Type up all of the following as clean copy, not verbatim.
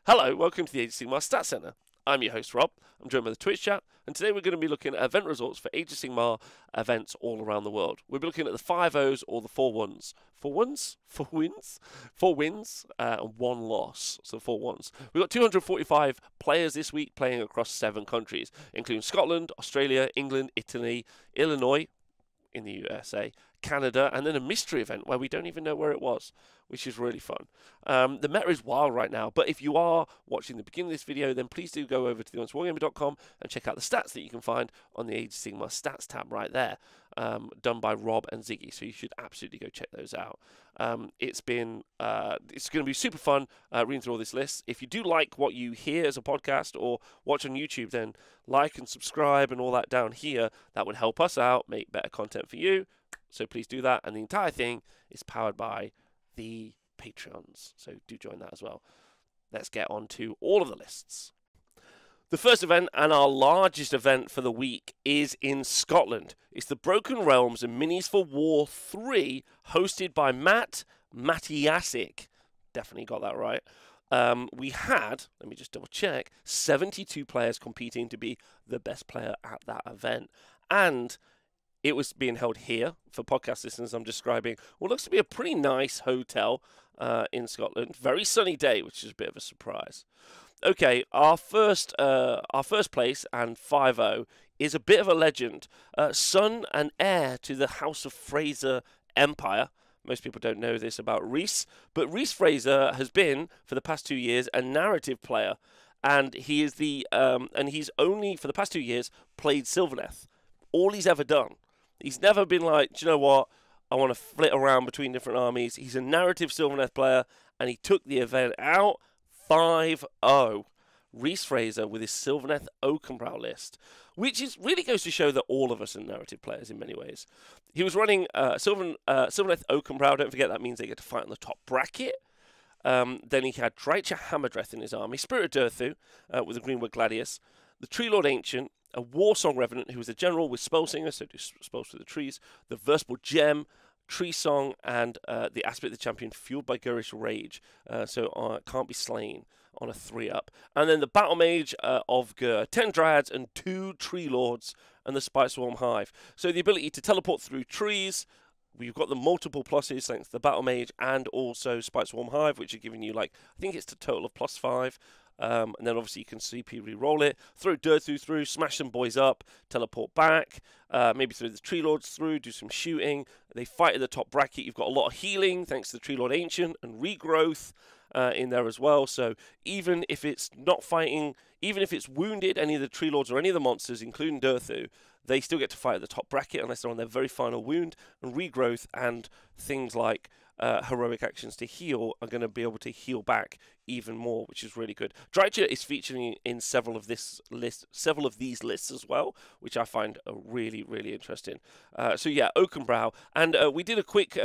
Hello, welcome to the Age of Sigmar Stat Center. I'm your host Rob, I'm joined by the Twitch chat, and today we're going to be looking at event results for Age of Sigmar events all around the world. We'll be looking at the 5 O's or the 4 1s. 4 wins? 4 wins? 4 wins and 1 loss, so 4 1s. We've got 245 players this week playing across 7 countries, including Scotland, Australia, England, Italy, Illinois, in the USA, Canada, and then a mystery event where we don't even know where it was, which is really fun. The meta is wild right now, but if you are watching the beginning of this video, then please do go over to Wargamer.com and check out the stats that you can find on the Age of Sigmar stats tab right there, done by Rob and Ziggy, so you should absolutely go check those out. It's going to be super fun reading through all this list. If you do like what you hear as a podcast or watch on YouTube, then like and subscribe and all that down here. That would help us out, make better content for you. So please do that. And the entire thing is powered by the Patreons. So do join that as well. Let's get on to all of the lists. The first event and our largest event for the week is in Scotland. It's the Broken Realms and Minis for War 3, hosted by Matt Matiasic. Definitely got that right. We had, let me just double check, 72 players competing to be the best player at that event. And it was being held here for podcast listeners. I'm describing what looks to be a pretty nice hotel in Scotland. Very sunny day, which is a bit of a surprise. Okay, our first place and 5-0 is a bit of a legend. Son and heir to the House of Fraser Empire. Most people don't know this about Rhys, but Rhys Fraser has been for the past 2 years a narrative player, and he is he's only for the past 2 years played Sylvaneth. All he's ever done. He's never been like, do you know what? I want to flit around between different armies. He's a narrative Sylvaneth player, and he took the event out 5-0. Rhys Fraser with his Sylvaneth Oakenbrow list, which really goes to show that all of us are narrative players in many ways. He was running Sylvaneth Oakenbrow. Don't forget that means they get to fight on the top bracket. Then he had Drycha Hammerdreth in his army, Spirit of Durthu with the Greenwood Gladius, the Tree Lord Ancient, a Warsong Revenant who was a general with Spellsinger, so do spells through the trees, the Versatile Gem, Tree Song, and the Aspect of the Champion fueled by Gurish Rage, so can't be slain on a 3-up. And then the Battle Mage of Gur, 10 Dryads and 2 Tree Lords, and the Spiteswarm Hive. So the ability to teleport through trees. We've got the multiple pluses thanks to the Battle Mage and also Spiteswarm Hive, which are giving you, like, I think it's a total of +5. And then obviously you can CP re-roll it, throw Durthu through, smash some boys up, teleport back, maybe throw the Tree Lords through, do some shooting. They fight at the top bracket. You've got a lot of healing thanks to the Tree Lord Ancient and regrowth in there as well. So even if it's not fighting, even if it's wounded any of the Tree Lords or any of the monsters, including Durthu, they still get to fight at the top bracket unless they're on their very final wound, and regrowth and things like heroic actions to heal are going to be able to heal back even more, which is really good. Drycha is featuring in several of these lists as well, which I find really, really interesting. So yeah, Oakenbrow, and we did a quick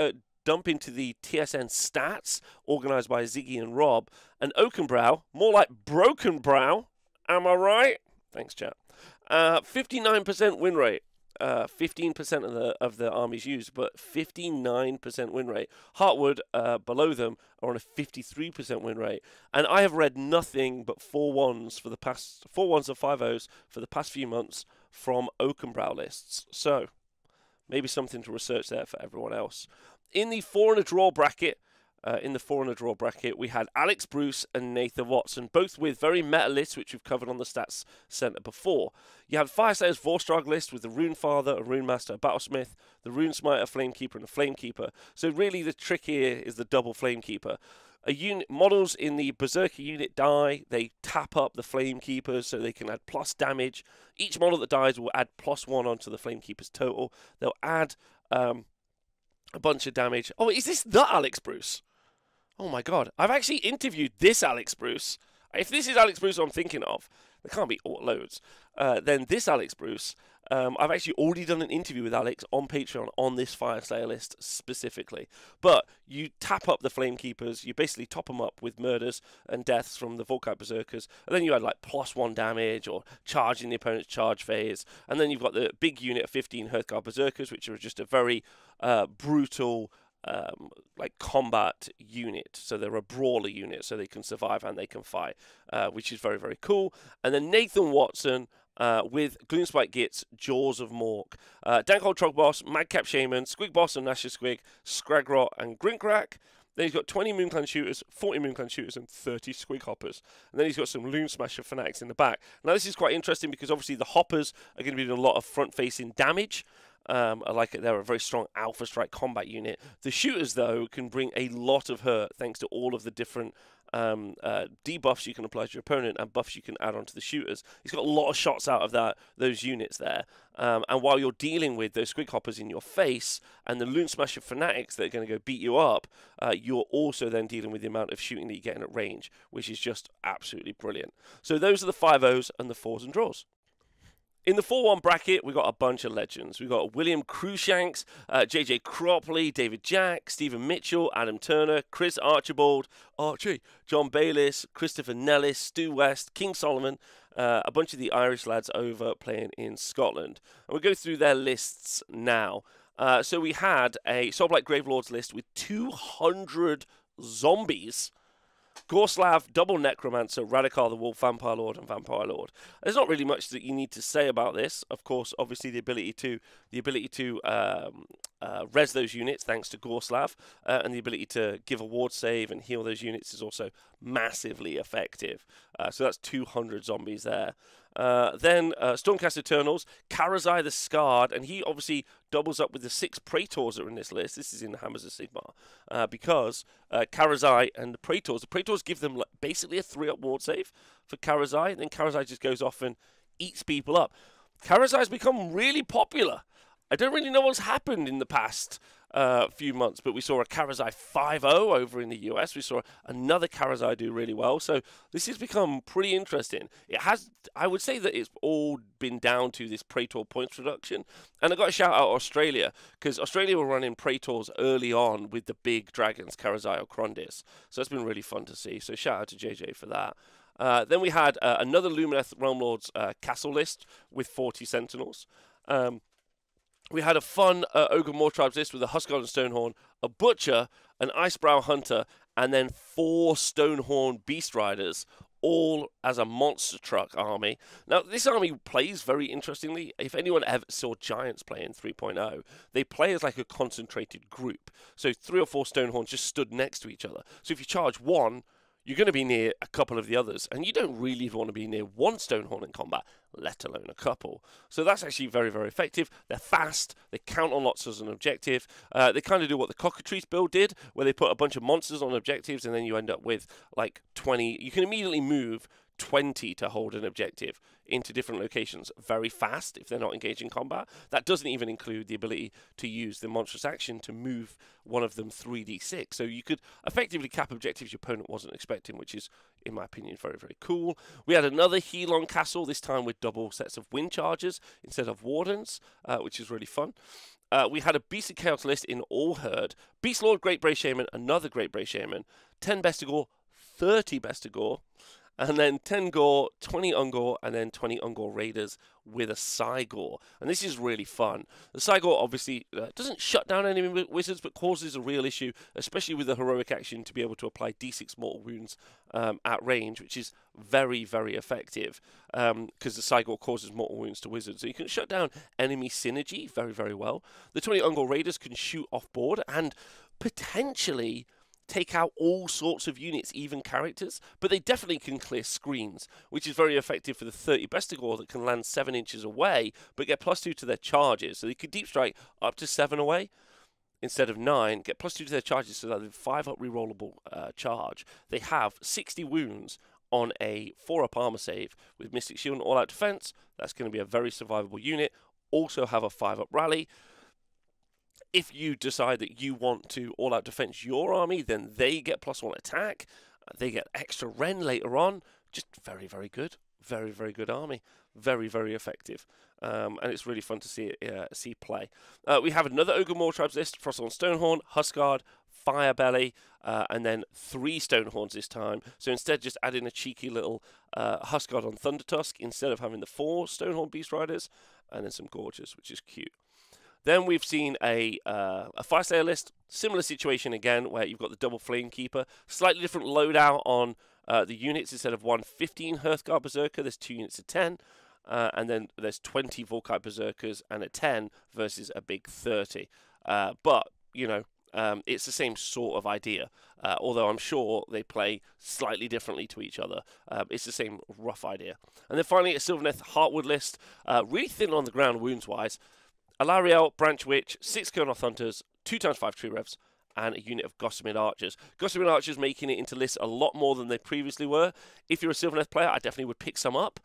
dump into the TSN stats organised by Ziggy and Rob, and Oakenbrow, more like Broken Brow, am I right? Thanks, chat. 59% win rate. 15% of the armies used, but 59% win rate. Heartwood below them are on a 53% win rate, and I have read nothing but 4 1s or 5-0s for the past few months from Oakenbrow lists. So maybe something to research there for everyone else. In the 4 and a draw bracket. We had Alex Bruce and Nathan Watson, both with very meta lists, which we've covered on the Stats Center before. You have Fireslayer's Vorstrag list with the Rune Father, a Rune Master, a Battlesmith, the Rune Smiter, a Flamekeeper, and a Flamekeeper. So really the trick here is the double Flamekeeper. Models in the Berserker unit die, they tap up the Flamekeepers so they can add plus damage. Each model that dies will add +1 onto the Flamekeeper's total. They'll add a bunch of damage. Oh, is this the Alex Bruce? Oh my god, I've actually interviewed this Alex Bruce. If this is Alex Bruce I'm thinking of, there can't be loads. Then this Alex Bruce, I've actually already done an interview with Alex on Patreon on this Fireslayer list specifically. But you tap up the Flamekeepers, you basically top them up with murders and deaths from the Volkite Berserkers, and then you add like +1 damage or charging the opponent's charge phase. And then you've got the big unit of 15 Hearthguard Berserkers, which are just a very brutal like combat unit, so they're a brawler unit, so they can survive and they can fight, which is very, very cool. And then Nathan Watson with Gloomspike Gits, Jaws of Mork, Dankhold Trogboss, Madcap Shaman, Squig Boss and Nasher Squig, Scragrot and Grinkrak. Then he's got 20 Moonclan Shooters, 40 Moonclan Shooters, and 30 Squig Hoppers. And then he's got some Loon Smasher Fanatics in the back. Now this is quite interesting because obviously the Hoppers are going to be doing a lot of front-facing damage. I like it. They're a very strong Alpha Strike combat unit. The Shooters, though, can bring a lot of hurt thanks to all of the different debuffs you can apply to your opponent and buffs you can add onto the Shooters. He's got a lot of shots out of those units there. And while you're dealing with those Squig Hoppers in your face and the Loon Smasher Fanatics that are going to go beat you up, you're also then dealing with the amount of shooting that you're getting at range, which is just absolutely brilliant. So those are the 5-0s and the 4s and draws. In the 4-1 bracket, we got a bunch of legends. We got William Cruikshanks, JJ Cropley, David Jack, Stephen Mitchell, Adam Turner, Chris Archibald, Archie, John Bayliss, Christopher Nellis, Stu West, King Solomon, a bunch of the Irish lads over playing in Scotland. And we'll go through their lists now. So we had a Soulblight Gravelords list with 200 zombies. Gorslav, Double Necromancer, Radikar the Wolf, Vampire Lord, and Vampire Lord. There's not really much that you need to say about this. Of course, obviously the ability to res those units thanks to Gorslav, and the ability to give a ward save and heal those units is also massively effective. So that's 200 zombies there. Then Stormcast Eternals, Karazai the Scarred, and he obviously doubles up with the 6 Praetors that are in this list. This is in the Hammers of Sigmar, because Karazai and the Praetors give them basically a 3-up ward save for Karazai, and then Karazai just goes off and eats people up. Karazai's become really popular. I don't really know what's happened in the past few months, but we saw a Karazai 5-0 over in the US. We saw another Karazai do really well. So this has become pretty interesting. It has, I would say that it's all been down to this Praetor points reduction. And I got to shout out Australia, because Australia were running Praetors early on with the big dragons, Karazai or Krondis. So it's been really fun to see. So shout out to JJ for that. Then we had another Lumineth Realm Lords castle list with 40 Sentinels. We had a fun Ogre Moor Tribes list with a Huskard and Stonehorn, a Butcher, an Icebrow Hunter, and then 4 Stonehorn Beast Riders, all as a monster truck army. Now, this army plays very interestingly. If anyone ever saw Giants play in 3.0, they play as like a concentrated group. So 3 or 4 Stonehorns just stood next to each other. So if you charge one, you're going to be near a couple of the others, and you don't really want to be near one Stonehorn in combat, let alone a couple. So that's actually very, very effective. They're fast, they count on lots as an objective. They kind of do what the Cockatrice build did, where they put a bunch of monsters on objectives, and then you end up with like 20. You can immediately move 20 to hold an objective into different locations very fast if they're not engaged in combat. That doesn't even include the ability to use the monstrous action to move one of them 3d6. So you could effectively cap objectives your opponent wasn't expecting, which is, in my opinion, very, very cool. We had another Helon Castle, this time with double sets of Wind Chargers instead of Wardens, which is really fun. We had a Beast of Chaos list in All Herd. Beast Lord, Great Bray Shaman, another Great Bray Shaman, 10 Bestigor, 30 Bestigor, and then 10 Gore, 20 Ungor, and then 20 Ungor Raiders with a Cygor. And this is really fun. The Cygor obviously doesn't shut down enemy wizards, but causes a real issue, especially with the heroic action to be able to apply d6 mortal wounds at range, which is very, very effective, because the Cygor causes mortal wounds to wizards. So you can shut down enemy synergy very, very well. The 20 Ungor Raiders can shoot off board and potentially take out all sorts of units, even characters, but they definitely can clear screens, which is very effective for the 30 Bestigor that can land 7 inches away, but get +2 to their charges. So they could deep strike up to 7 away instead of 9, get +2 to their charges, so that with 5-up rerollable charge, they have 60 wounds on a 4-up armor save with Mystic Shield and All-Out Defense. That's going to be a very survivable unit. Also have a 5-up rally. If you decide that you want to all-out defense your army, then they get +1 attack. They get extra Ren later on. Just very, very good. Very, very good army. Very, very effective. And it's really fun to see play. We have another Ogre Moor Tribes list. Frostalon Stonehorn, Huskard, Firebelly, and then 3 Stonehorns this time. So instead, just add in a cheeky little Huskard on Thundertusk instead of having the 4 Stonehorn Beast Riders, and then some Gorges, which is cute. Then we've seen a Fire Slayer list, similar situation again, where you've got the double Flame Keeper, slightly different loadout on the units. Instead of 115 Hearthguard Berserker, there's 2 units of 10, and then there's 20 Volkite Berserkers and a 10 versus a big 30. But, you know, it's the same sort of idea, although I'm sure they play slightly differently to each other. It's the same rough idea. And then finally, a Sylvaneth Heartwood list, really thin on the ground wounds-wise. Alariel, Branch Witch, 6 Kurnoth Hunters, 2x5 Tree Revs, and a unit of Gossamer Archers. Gossamer Archers making it into lists a lot more than they previously were. If you're a Sylvaneth player, I definitely would pick some up.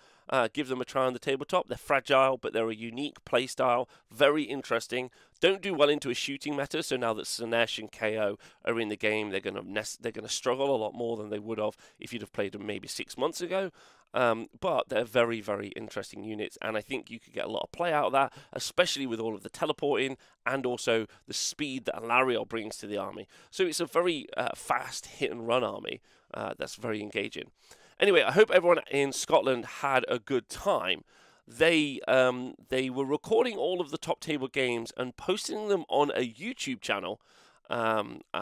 Give them a try on the tabletop. They're fragile, but they're a unique playstyle. Very interesting. Don't do well into a shooting meta, so now that Sinesh and KO are in the game, they're gonna struggle a lot more than they would have if you'd have played them maybe 6 months ago. But they're very, very interesting units, and I think you could get a lot of play out of that, especially with all of the teleporting and also the speed that Alariel brings to the army. So it's a very fast hit-and-run army that's very engaging. Anyway, I hope everyone in Scotland had a good time. They were recording all of the top table games and posting them on a YouTube channel,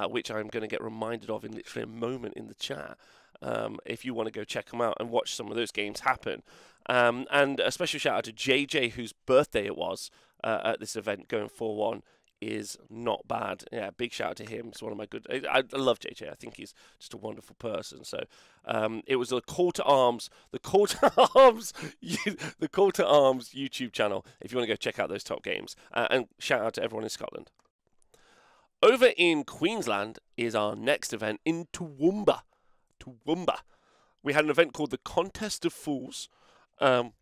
which I'm going to get reminded of in literally a moment in the chat. If you want to go check them out and watch some of those games happen. And a special shout out to JJ, whose birthday it was at this event, going 4-1 is not bad. Yeah, big shout out to him. He's one of my good... I love JJ. I think he's just a wonderful person. So it was a Call to Arms, the Call to Arms YouTube channel, if you want to go check out those top games. And shout out to everyone in Scotland. Over in Queensland is our next event in Toowoomba. We had an event called the Contest of Fools, and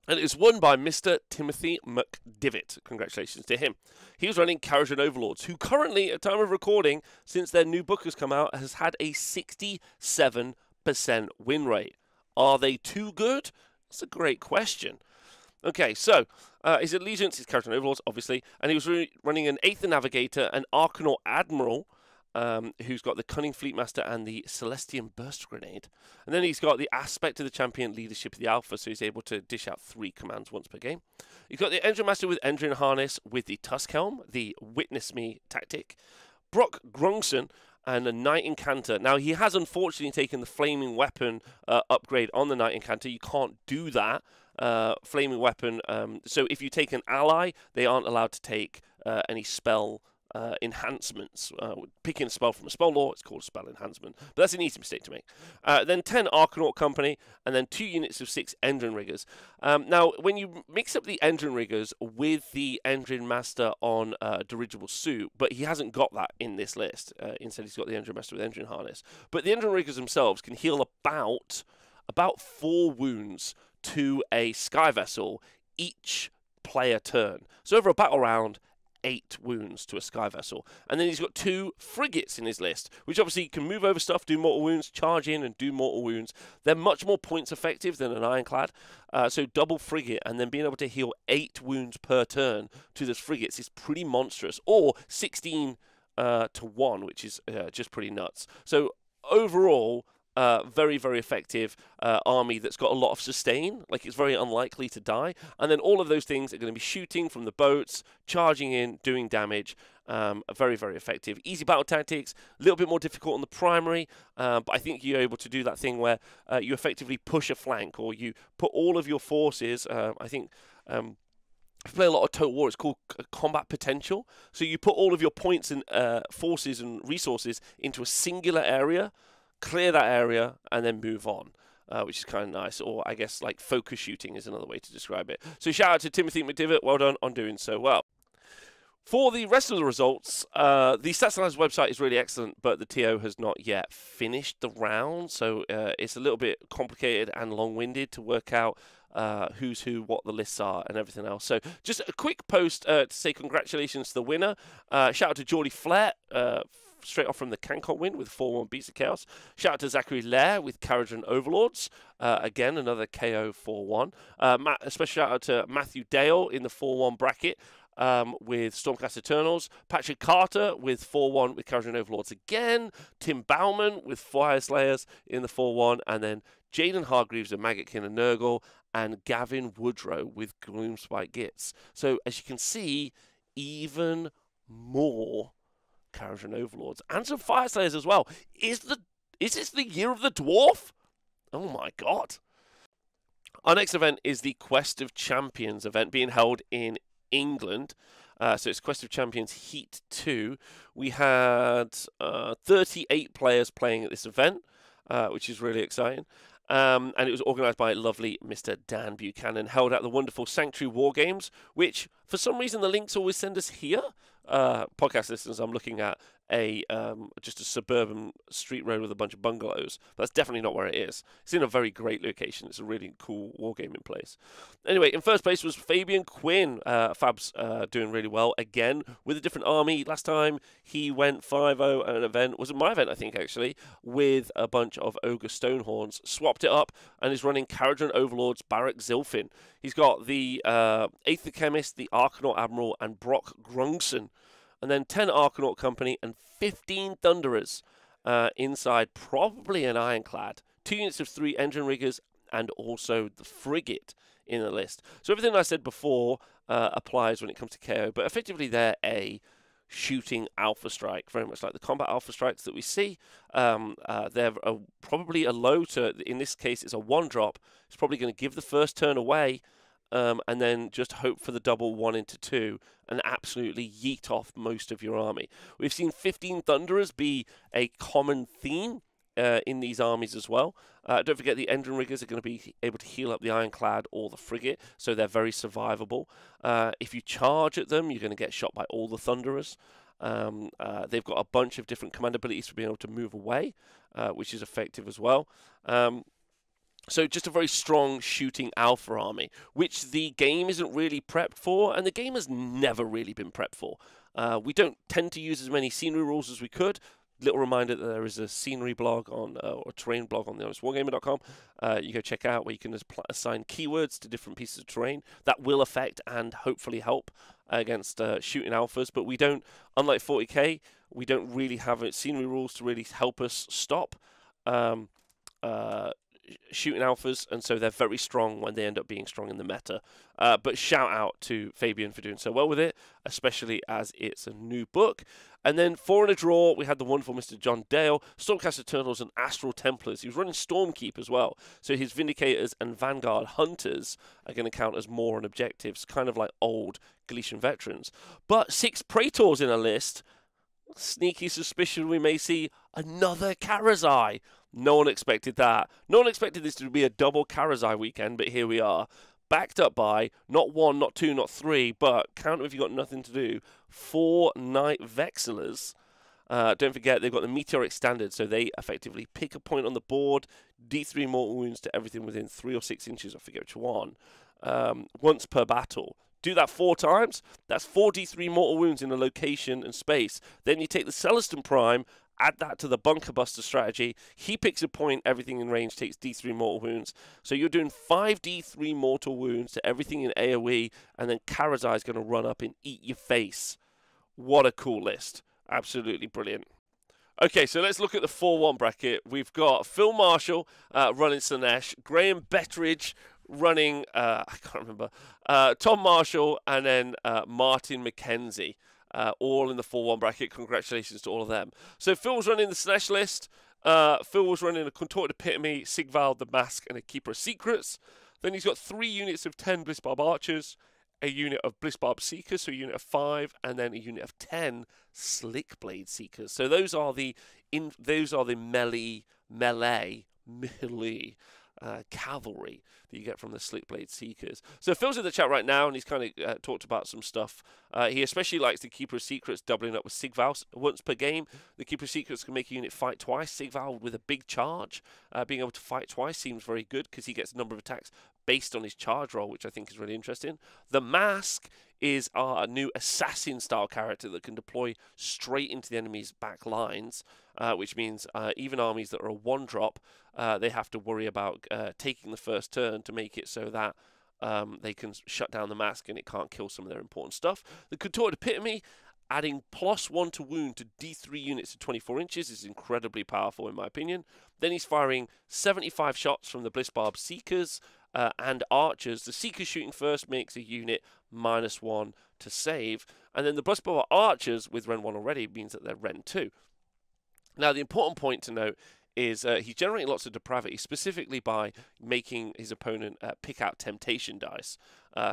it was won by Mr. Timothy McDivitt. Congratulations to him. He was running Kharadron Overlords, who currently, at time of recording, since their new book has come out, has had a 67% win rate. Are they too good? That's a great question. Okay, so his allegiance is Kharadron Overlords, obviously, and he was running an Aether Navigator, an Archanaut Admiral, who's got the Cunning Fleetmaster and the Celestian Burst Grenade. And then he's got the Aspect of the Champion, Leadership of the Alpha, so he's able to dish out 3 commands once per game. He's got the Engine Master with Engine Harness with the Tusk Helm, the Witness Me tactic. Brock Grungson and a Knight Incanter. Now, he has unfortunately taken the Flaming Weapon upgrade on the Knight Incanter. You can't do that. Flaming Weapon. So if you take an ally, they aren't allowed to take any spell enhancements. Picking a spell from a spell lore, it's called spell enhancement. But that's an easy mistake to make. Then 10 Archanaut Company, and then 2 units of 6 Engine Riggers. Now, when you mix up the Engine Riggers with the Engine Master on Dirigible Suit, but he hasn't got that in this list. Instead, he's got the Engine Master with Engine Harness. But the Engine Riggers themselves can heal about 4 wounds to a Sky Vessel each player turn. So over a battle round, 8 wounds to a Sky Vessel. And then he's got 2 frigates in his list, which obviously can move over stuff, do mortal wounds, charge in and do mortal wounds. They're much more points effective than an Ironclad. So double frigate and then being able to heal 8 wounds per turn to those frigates is pretty monstrous. Or 16 to 1, which is just pretty nuts. So overall, very, very effective army that's got a lot of sustain. Like, it's very unlikely to die. And then all of those things are going to be shooting from the boats, charging in, doing damage. Very, very effective. Easy battle tactics, a little bit more difficult on the primary, but I think you're able to do that thing where you effectively push a flank, or you put all of your forces, I think... if you play a lot of Total War, it's called combat potential. So you put all of your points and forces and resources into a singular area, clear that area, and then move on, which is kind of nice. Or I guess like focus shooting is another way to describe it. So shout out to Timothy McDivitt. Well done on doing so well. For the rest of the results, the Stats Analysis website is really excellent, but the TO has not yet finished the round, so it's a little bit complicated and long-winded to work out who's who, what the lists are, and everything else. So just a quick post to say congratulations to the winner. Shout out to Geordie Flair, straight off from the Cancon win with 4-1 Beats of Chaos. Shout out to Zachary Lair with Kharadron Overlords. Again, another KO 4-1. A special shout out to Matthew Dale in the 4-1 bracket with Stormcast Eternals. Patrick Carter with 4-1 with Kharadron Overlords again. Tim Bauman with Fire Slayers in the 4-1. And then Jaden Hargreaves of Maggotkin and Nurgle. And Gavin Woodrow with Gloomspite Gits. So, as you can see, even more Kharadron Overlords and some Fire Slayers as well. Is this the year of the dwarf? Oh my god. Our next event is the Quest of Champions event being held in England. So it's Quest of Champions Heat 2. We had 38 players playing at this event, which is really exciting. And it was organised by lovely Mr. Dan Buchanan, held at the wonderful Sanctuary Wargames, which for some reason the links always send us here. Podcast listeners, I'm looking at just a suburban street road with a bunch of bungalows. That's definitely not where it is. It's in a very great location. It's a really cool wargaming place. Anyway, in first place was Fabian Quinn. Fab's doing really well again with a different army. Last time he went 5-0 at an event, was it my event I think actually, with a bunch of Ogre Stonehorns. Swapped it up and is running Kharadron Overlords Barak Zilfin. He's got the Aether Chemist, the Arcanaut Admiral, and Brock Grungson. And then 10 Arcanaut Company and 15 Thunderers inside, probably an Ironclad. 2 units of 3 Engine Riggers and also the Frigate in the list. So everything I said before applies when it comes to KO, but effectively they're a shooting Alpha Strike, very much like the combat Alpha Strikes that we see. They're probably a low to, in this case it's a 1-drop. It's probably going to give the first turn away, and then just hope for the double 1 into 2 and absolutely yeet off most of your army. We've seen 15 Thunderers be a common theme in these armies as well. Don't forget the Engine Riggers are going to be able to heal up the Ironclad or the Frigate, so they're very survivable. If you charge at them, you're going to get shot by all the Thunderers. They've got a bunch of different command abilities for being able to move away, which is effective as well. So just a very strong shooting alpha army, which the game isn't really prepped for, and the game has never really been prepped for. We don't tend to use as many scenery rules as we could. Little reminder that there is a scenery blog on, or terrain blog on the Wargamer.com. You go check out where you can assign keywords to different pieces of terrain. That will affect and hopefully help against shooting alphas, but we don't, unlike 40k, we don't really have scenery rules to really help us stop shooting alphas, and so they're very strong when they end up being strong in the meta. But shout out to Fabian for doing so well with it, especially as it's a new book. And then 4 in a draw, we had the wonderful Mr. John Dale, Stormcast Eternals and Astral Templars. He was running Stormkeep as well, so his Vindicators and Vanguard Hunters are going to count as more on objectives, kind of like old Galician veterans. But 6 Praetors in a list. Sneaky suspicion we may see another Karazai. No one expected that. No one expected this to be a double Karazai weekend, but here we are. Backed up by not 1, not 2, not 3, but count if you've got nothing to do, 4 Night Vexillers. Don't forget, they've got the Meteoric Standard, so they effectively pick a point on the board, D3 mortal wounds to everything within 3 or 6 inches, I forget which one, once per battle. Do that 4 times, that's 4 D3 mortal wounds in a location and space. Then you take the Celestin Prime, add that to the Bunker Buster strategy. He picks a point, everything in range takes D3 mortal wounds. So you're doing 5 D3 mortal wounds to everything in AoE, and then Karazai is going to run up and eat your face. What a cool list. Absolutely brilliant. Okay, so let's look at the 4-1 bracket. We've got Phil Marshall running Slanesh, Graham Betteridge running, I can't remember, Tom Marshall, and then Martin McKenzie. All in the 4-1 bracket. Congratulations to all of them. So Phil was running the Slanesh list. Phil was running a Contorted Epitome, Sigvald the Mask, and a Keeper of Secrets. Then he's got 3 units of 10 Blissbarb Archers, a unit of Blissbarb Seekers, so a unit of 5, and then a unit of 10 Slickblade Seekers. So those are the melee cavalry that you get from the Slickblade Seekers. So Phil's in the chat right now, and he's kind of talked about some stuff. He especially likes the Keeper of Secrets doubling up with Sigval once per game. The Keeper of Secrets can make a unit fight twice. Sigval with a big charge, being able to fight twice seems very good because he gets a number of attacks based on his charge roll, which I think is really interesting. The Mask is our new assassin-style character that can deploy straight into the enemy's back lines, which means even armies that are a 1-drop, they have to worry about taking the first turn to make it so that they can shut down the Mask and it can't kill some of their important stuff. The Contorted Epitome, adding +1 to wound to D3 units to 24 inches is incredibly powerful in my opinion. Then he's firing 75 shots from the Blissbarb Seekers, and archers. The Seeker shooting first makes a unit -1 to save, and then the Bloodbowl archers with Ren 1 already means that they're Ren 2. Now, the important point to note is he's generating lots of depravity, specifically by making his opponent pick out temptation dice.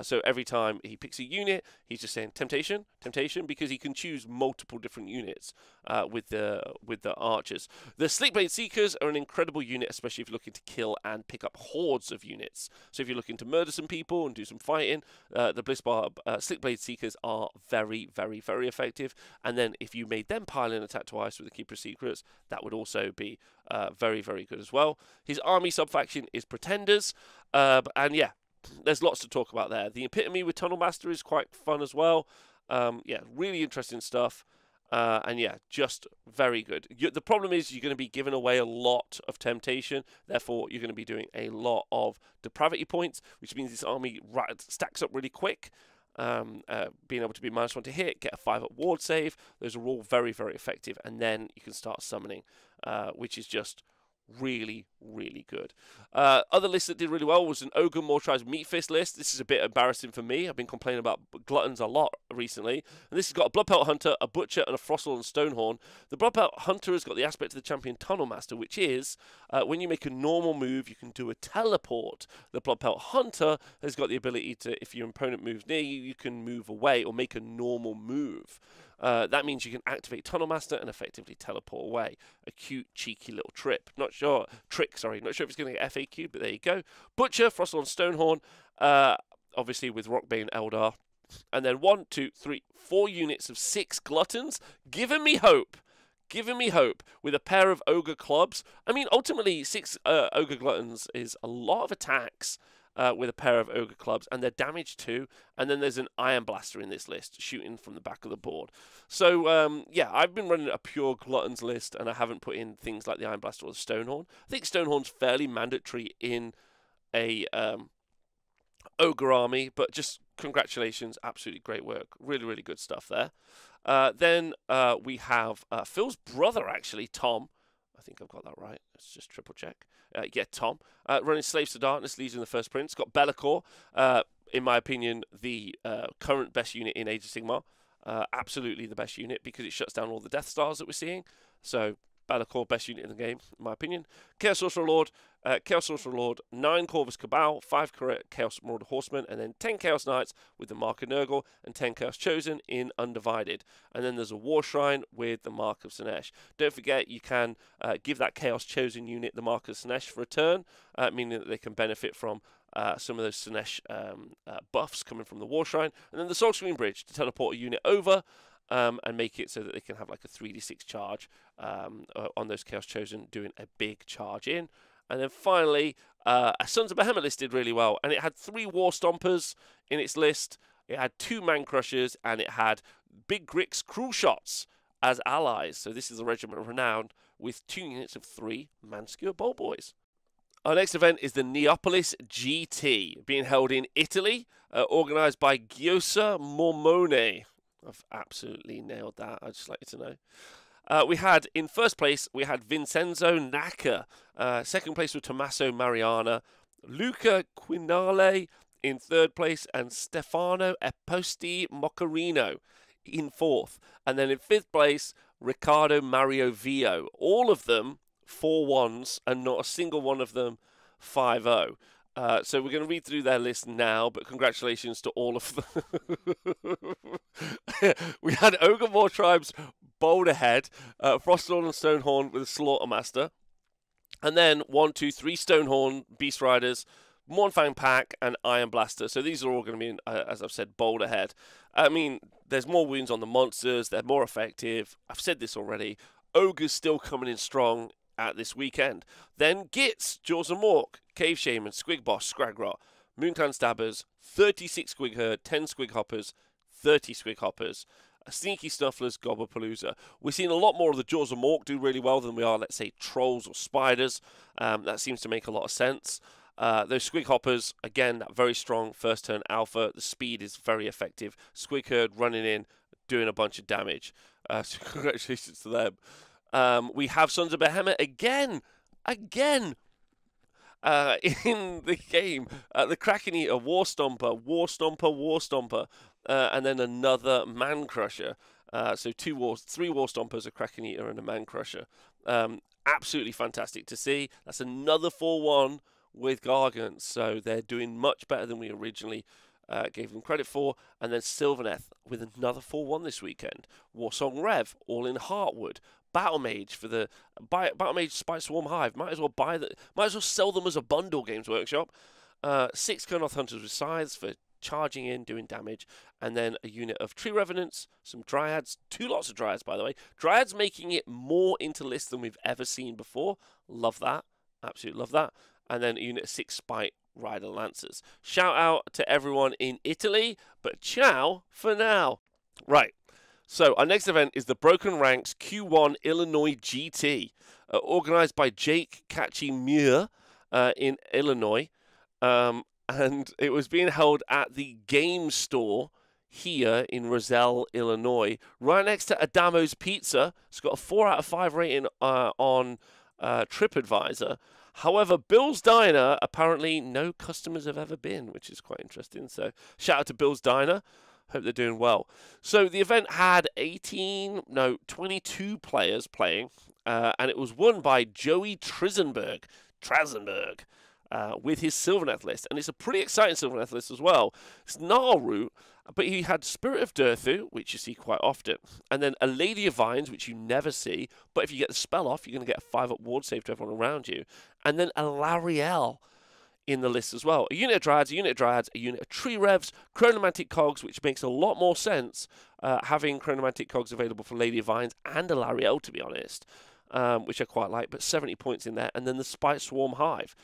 So every time he picks a unit, he's just saying temptation, temptation, because he can choose multiple different units with the archers. The Slickblade Seekers are an incredible unit, especially if you're looking to kill and pick up hordes of units. So if you're looking to murder some people and do some fighting, the Slickblade Seekers are very, very, very effective. And then if you made them pile in attack twice with the Keeper of Secrets, that would also be very, very good as well. His army subfaction is Pretenders, and yeah, there's lots to talk about there. The Epitome with Tunnel Master is quite fun as well. Yeah, really interesting stuff. And yeah, just very good. The problem is you're going to be giving away a lot of temptation. Therefore, you're going to be doing a lot of depravity points, which means this army stacks up really quick. Being able to be -1 to hit, get a 5-up ward save. Those are all very, very effective. And then you can start summoning, which is just really, really good. Other lists that did really well was an Ogre Mortribe's Meat Fist list. This is a bit embarrassing for me. I've been complaining about Gluttons a lot recently. And this has got a Bloodbowl Hunter, a Butcher, and a Frostle and Stonehorn. The Bloodbowl Hunter has got the aspect of the champion Tunnel Master, which is when you make a normal move, you can do a teleport. The Bloodbowl Hunter has got the ability to, if your opponent moves near you, you can move away or make a normal move. That means you can activate Tunnel Master and effectively teleport away. A cute, cheeky little trick. Not sure if it's going to get FAQ, but there you go. Butcher, Frostle and Stonehorn, obviously with Rockbane Eldar. And then 1, 2, 3, 4 units of 6 Gluttons, giving me hope. Giving me hope with a pair of Ogre Clubs. I mean, ultimately, 6 Ogre Gluttons is a lot of attacks. With a pair of Ogre Clubs, and they're damage too. And then there's an Iron Blaster in this list, shooting from the back of the board. So, yeah, I've been running a pure Gluttons list, and I haven't put in things like the Iron Blaster or the Stonehorn. I think Stonehorn's fairly mandatory in a Ogre army, but just congratulations, absolutely great work. Really, really good stuff there. Then we have Phil's brother, actually, Tom. I think I've got that right. Let's just triple check. Yeah, Tom. Running Slaves to Darkness, Legion of the First Prince. Got Be'lakor, in my opinion, the current best unit in Age of Sigmar. Absolutely the best unit because it shuts down all the Death Stars that we're seeing. So, Be'lakor, best unit in the game, in my opinion. Chaos Sorcerer Lord, 9 Corvus Cabal, 5 Chaos Marauder Horsemen, and then 10 Chaos Knights with the Mark of Nurgle, and 10 Chaos Chosen in Undivided. And then there's a War Shrine with the Mark of Sinesh. Don't forget, you can give that Chaos Chosen unit the Mark of Sinesh for a turn, meaning that they can benefit from some of those Sinesh buffs coming from the War Shrine. And then the Soul Screen Bridge to teleport a unit over, and make it so that they can have like a 3d6 charge on those Chaos Chosen, doing a big charge in. And then finally, Sons of Behemoth list did really well, and it had 3 War Stompers in its list, it had 2 Man Crushers, and it had Big Grix Cruel Shots as allies. So this is a regiment of renown with 2 units of 3 Manskewer Bold Boys. Our next event is the Neapolis GT, being held in Italy, organised by Giosa Mormone. I've absolutely nailed that, I'd just like you to know. We had, in first place, we had Vincenzo Nacca. Second place was Tommaso Mariana. Luca Quinale in third place, and Stefano Eposti Moccarino in fourth. And then in fifth place, Riccardo Mario Vio. All of them 4-1s, and not a single one of them 5-0. So we're going to read through their list now, but congratulations to all of them. We had Ogre Mortribe's Bold Ahead, Frostle and Stonehorn with a Slaughtermaster, and then 1, 2, 3 Stonehorn Beast Riders, Mournfang Pack, and Iron Blaster. So these are all going to be, as I've said, Bold Ahead. I mean, there's more wounds on the monsters, they're more effective. I've said this already. Ogre's still coming in strong at this weekend. Then Gits, Jaws of Mork, Cave Shaman, Squig Boss, Scragrot, Moonclan Stabbers, 36 Squig Herd, 10 Squig Hoppers, 30 Squig Hoppers, Sneaky Snufflers, Gobblepalooza. We're seeing a lot more of the Jaws of Mork do really well than we are, let's say, Trolls or Spiders. That seems to make a lot of sense. Those Squig Hoppers, again, very strong first turn alpha. The speed is very effective. Squig Herd running in, doing a bunch of damage. So congratulations to them. We have Sons of Behemoth again. in the game. The Kraken Eater, War Stomper, War Stomper, War Stomper, and then another Man Crusher. So three War Stompers, a Kraken Eater, and a Man Crusher. Absolutely fantastic to see. That's another 4-1 with Gargants, so they're doing much better than we originally gave them credit for. And then Sylvaneth with another 4-1 this weekend. Warsong Rev, all in Heartwood. Battle Mage for the Battle Mage Spite Swarm Hive. Might as well sell them as a bundle, Games Workshop. 6 Kurnoth Hunters with Scythes for charging in, doing damage, and then a unit of Tree Revenants, some Dryads, 2 lots of Dryads, by the way. Dryads making it more into lists than we've ever seen before. Love that. Absolutely love that. And then a unit of 6 Spite Rider Lancers. Shout out to everyone in Italy, but ciao for now. Right. So our next event is the Broken Ranks Q1 Illinois GT, organized by Jake Catchy Muir in Illinois. And it was being held at the Game Store here in Roselle, Illinois, right next to Adamo's Pizza. It's got a 4 out of 5 rating on TripAdvisor. However, Bill's Diner, apparently no customers have ever been, which is quite interesting. So shout out to Bill's Diner. Hope they're doing well. So the event had 22 players playing, and it was won by Joey Trazenberg, with his Sylvaneth list. And it's a pretty exciting Sylvaneth list as well. It's Gnarl Root, but he had Spirit of Durthu, which you see quite often, and then a Lady of Vines, which you never see, but if you get the spell off, you're going to get a 5-up ward save to everyone around you, and then a Lariel in the list as well. A unit of Dryads, a unit of Tree Revs, Chronomantic Cogs, which makes a lot more sense, having Chronomantic Cogs available for Lady of Vines, and a Lariel, to be honest, which I quite like, but 70 points in there, and then the Spite Swarm Hive.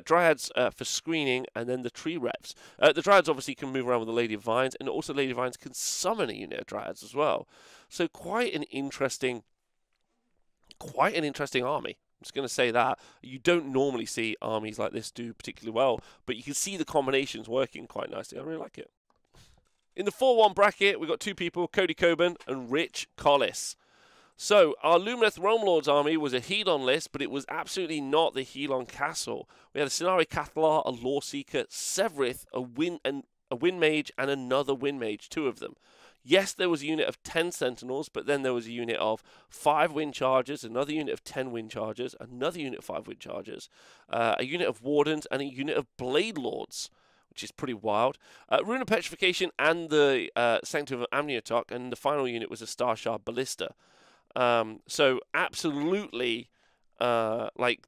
Dryads for screening, and then the Tree Revs. The Dryads obviously can move around with the Lady of Vines, and also Lady of Vines can summon a unit of Dryads as well. So quite an interesting army. I'm just going to say that. You don't normally see armies like this do particularly well, but you can see the combinations working quite nicely. I really like it. In the 4-1 bracket, we've got 2 people, Cody Coburn and Rich Collis. So, our Lumineth Realm Lords army was a Helon list, but it was absolutely not the Helon Castle. We had a Scenari Cathalar, a Lore Seeker, Severith, a Wind Mage, and another Wind Mage, 2 of them. Yes, there was a unit of 10 Sentinels, but then there was a unit of 5 Wind Chargers, another unit of 10 Wind Chargers, another unit of 5 Wind Chargers, a unit of Wardens, and a unit of Blade Lords, which is pretty wild. Rune of Petrification and the Sanctum of Amniotok, and the final unit was a Starshard Ballista. So absolutely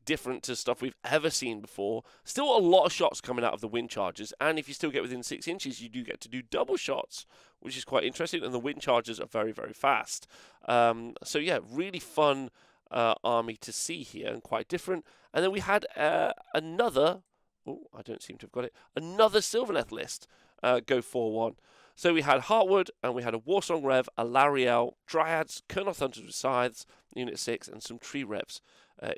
different to stuff we've ever seen before. Still a lot of shots coming out of the Wind Chargers, and if you still get within 6 inches, you do get to do double shots, which is quite interesting, and the Wind Chargers are very, very fast. So yeah, really fun army to see here, and quite different. And then we had another, I don't seem to have got it, another Sylvaneth list go 4-1. So we had Heartwood, and we had a Warsong Rev, a Lariel, Dryads, Kurnoth Hunters with Scythes, Unit 6, and some Tree Revs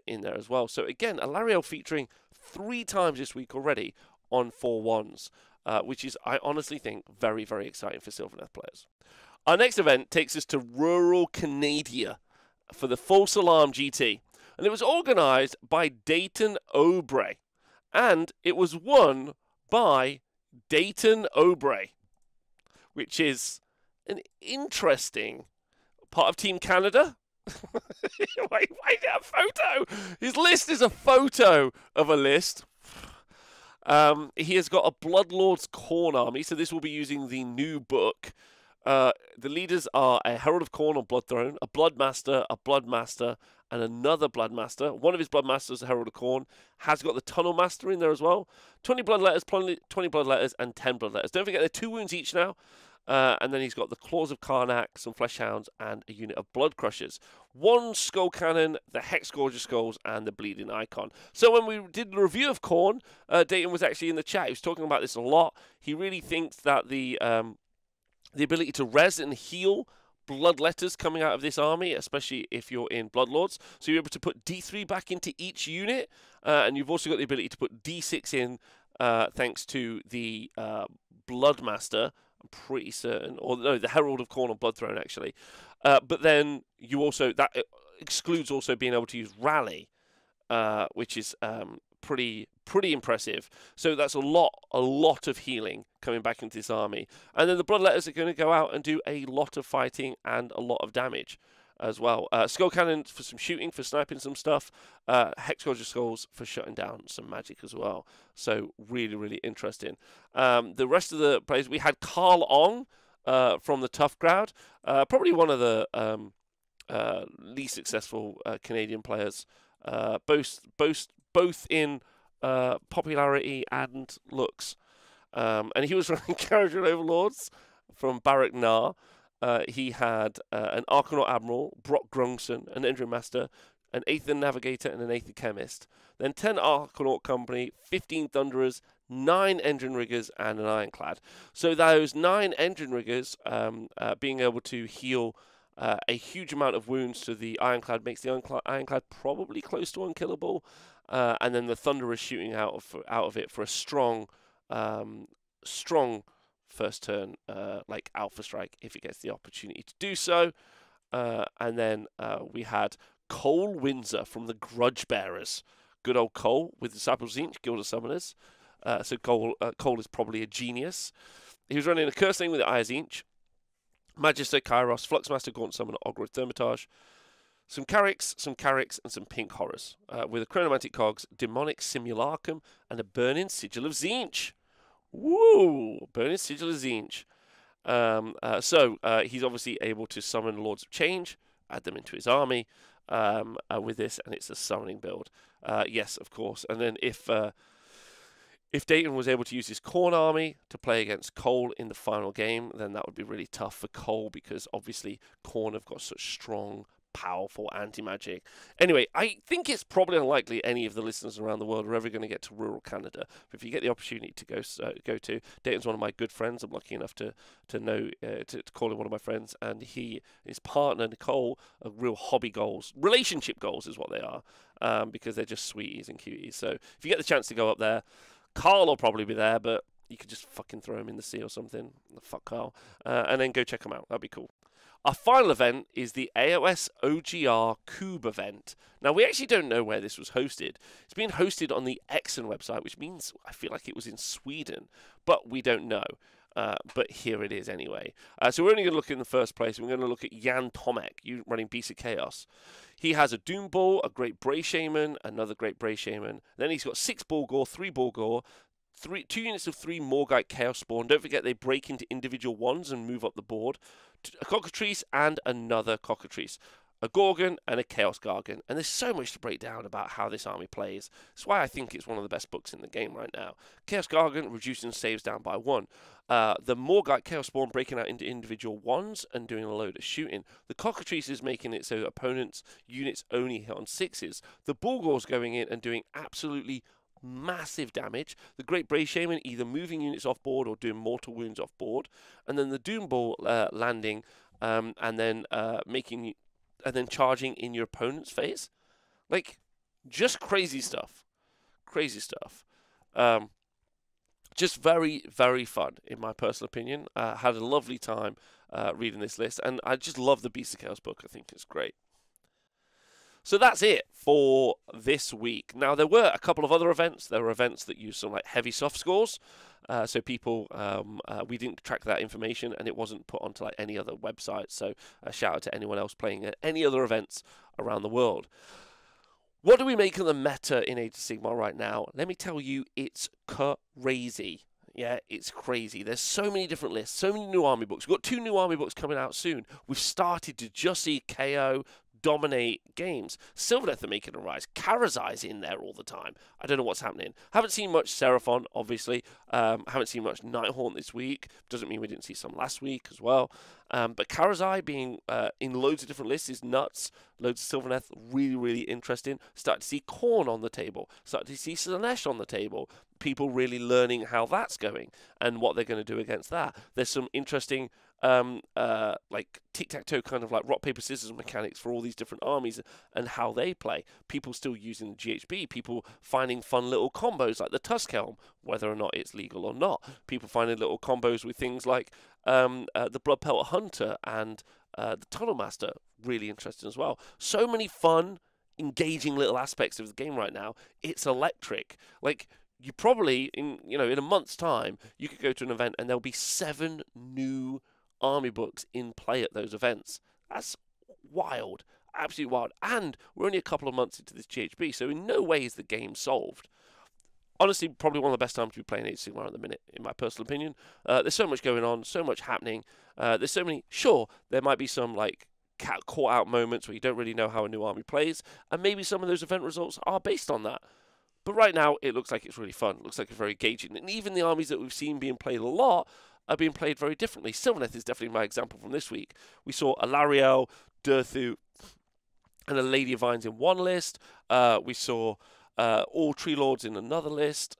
in there as well. So again, a Lariel featuring 3 times this week already on 4-1s, which is, I honestly think, very, very exciting for Sylvaneth players. Our next event takes us to rural Canada for the False Alarm GT, and it was organised by Dayton Aubrey, and it was won by Dayton Aubrey, which is an interesting part of Team Canada. wait, a photo! His list is a photo of a list. He has got a Bloodlord's Khorne army, so this will be using the new book. The leaders are a Herald of Khorne on Bloodthrone, a Bloodmaster, and another Bloodmaster. One of his Bloodmasters, the Herald of Khorne, has got the Tunnel Master in there as well. 20 Bloodletters, and 10 Bloodletters. Don't forget, they're 2 wounds each now. And then he's got the Claws of Karnak, some Fleshhounds, and a unit of Blood Crushers. 1 Skull Cannon, the Hexgorger Skulls, and the Bleeding Icon. So when we did the review of Khorne, Dayton was actually in the chat. He was talking about this a lot. He really thinks that the ability to res and heal Bloodletters coming out of this army, especially if you're in Bloodlords. So you're able to put D3 back into each unit, and you've also got the ability to put D6 in thanks to the Bloodmaster, I'm pretty certain, or no, the Herald of Khorne on Bloodthrone actually. But then you also, that excludes also being able to use Rally, which is pretty pretty impressive. So that's a lot of healing coming back into this army. And then the Bloodletters are going to go out and do a lot of fighting and a lot of damage as well. Skull Cannon for some shooting, for sniping some stuff. Hex Gorger Skulls for shutting down some magic as well. So really, really interesting. The rest of the players, we had Carl Ong from the Tough Crowd. Probably one of the least successful Canadian players. Both in popularity and looks. And he was running Carriage Overlords from Barak Nar. He had an Archanaut Admiral, Brock Grungson, an Engine Master, an Aether Navigator, and an Aether Chemist. Then 10 Archanaut Company, 15 Thunderers, 9 Engine Riggers, and an Ironclad. So those 9 Engine Riggers being able to heal a huge amount of wounds to the Ironclad makes the Ironclad probably close to unkillable. And then the Thunderers shooting out of it for a strong first turn, like Alpha Strike, if it gets the opportunity to do so. And then we had Cole Windsor from the Grudge Bearers. Good old Cole with the Disciple Zinch, Guild of Summoners. So Cole is probably a genius. He was running a Curseling with the Eye of Zinch, Magister, Kairos, Fluxmaster, Gaunt Summoner, Ogre, Thermitage, some Carricks, and some Pink Horrors, with a Chronomantic Cogs, Demonic Simulacrum, and a Burning Sigil of Zinch. Woo! Burning Sigil of Zinch. So he's obviously able to summon Lords of Change, add them into his army with this, and it's a summoning build. Yes, of course. And then if Dayton was able to use his Khorne army to play against Cole in the final game, then that would be really tough for Cole, because obviously Khorne have got such strong, powerful anti-magic. Anyway, I think it's probably unlikely any of the listeners around the world are ever going to get to rural Canada. But if you get the opportunity to go to, Dayton's one of my good friends. I'm lucky enough to know to call him one of my friends, and he and his partner Nicole are real hobby goals, relationship goals is what they are, because they're just sweeties and cuties. So if you get the chance to go up there, Carl will probably be there, but you could just fucking throw him in the sea or something. Fuck Carl. And then go check him out. That'd be cool. Our final event is the AoS OGR Cube event. Now, we actually don't know where this was hosted. It's been hosted on the Exon website, which means I feel like it was in Sweden, but we don't know. But here it is anyway. So we're only going to look in the first place. We're going to look at Jan Tomek, running Beast of Chaos. He has a Doom Ball, a Great Bray Shaman, another Great Bray Shaman. Then he's got 6 Bulgor, 3 Bulgor, 2 units of 3 Morgite Chaos Spawn. Don't forget they break into individual ones and move up the board. A Cockatrice and another Cockatrice. A Gorgon and a Chaos Gargan. And there's so much to break down about how this army plays. That's why I think it's one of the best books in the game right now. Chaos Gargan reducing saves down by 1. The Morgite Chaos Spawn breaking out into individual ones and doing a load of shooting. The Cockatrice is making it so opponents' units only hit on 6s. The Bulgor's going in and doing absolutely massive damage. The Great Bray Shaman either moving units off board or doing mortal wounds off board. And then the Doom Ball landing and then charging in your opponent's face. Like, just crazy stuff. Crazy stuff. Just very, very fun, in my personal opinion. Had a lovely time reading this list, and I just love the Beast of Chaos book. I think it's great. So that's it for this week. Now, there were a couple of other events. There were events that used some like heavy soft scores. So people, we didn't track that information, and it wasn't put onto like any other website. So shout out to anyone else playing at any other events around the world. What do we make of the meta in Age of Sigmar right now? Let me tell you, it's crazy. Yeah, it's crazy. There's so many different lists, so many new army books. We've got 2 new army books coming out soon. We've started to just see KO dominate games. Sylvaneth are making a rise. Karazai's in there all the time. I don't know what's happening. Haven't seen much Seraphon, obviously. Haven't seen much Nighthaunt this week. Doesn't mean we didn't see some last week as well. But Karazai being in loads of different lists is nuts. Loads of Sylvaneth, really, really interesting. Start to see Khorne on the table. Start to see Slaanesh on the table. People really learning how that's going and what they're going to do against that. There's some interesting like tic-tac-toe kind of like rock, paper, scissors mechanics for all these different armies and how they play. People still using GHB. People finding fun little combos like the Tusk Helm, whether or not it's legal or not. People finding little combos with things like the Bloodpelt Hunter and the Tunnel Master. Really interesting as well. So many fun, engaging little aspects of the game right now. It's electric. Like, you probably, in a month's time, you could go to an event and there'll be 7 new army books in play at those events. That's wild. Absolutely wild. And we're only a couple of months into this GHB, so in no way is the game solved. Honestly, probably one of the best times to be playing Age of Sigmar at the minute, in my personal opinion. There's so much going on, so much happening. There's so many. Sure, there might be some like caught out moments where you don't really know how a new army plays, and maybe some of those event results are based on that. But right now, it looks like it's really fun. It looks like it's very engaging, and even the armies that we've seen being played a lot are being played very differently. Sylvaneth is definitely my example from this week. We saw Alariel, Durthu, and a Lady of Vines in one list. We saw all Tree Lords in another list.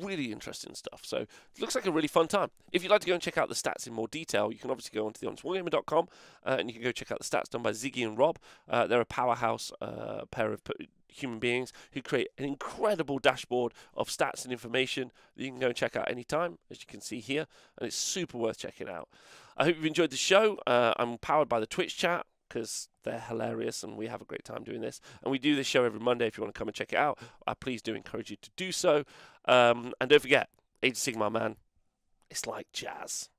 Really interesting stuff. So it looks like a really fun time. If you'd like to go and check out the stats in more detail, you can obviously go onto the honestwargamer.com and you can go check out the stats done by Ziggy and Rob. They're a powerhouse pair of human beings who create an incredible dashboard of stats and information that you can go and check out anytime, as you can see here, and it's super worth checking out. I hope you've enjoyed the show. I'm powered by the Twitch chat, because they're hilarious and we have a great time doing this. And we do this show every Monday. If you want to come and check it out, I please do encourage you to do so. And don't forget, Age of Sigmar, man, it's like jazz.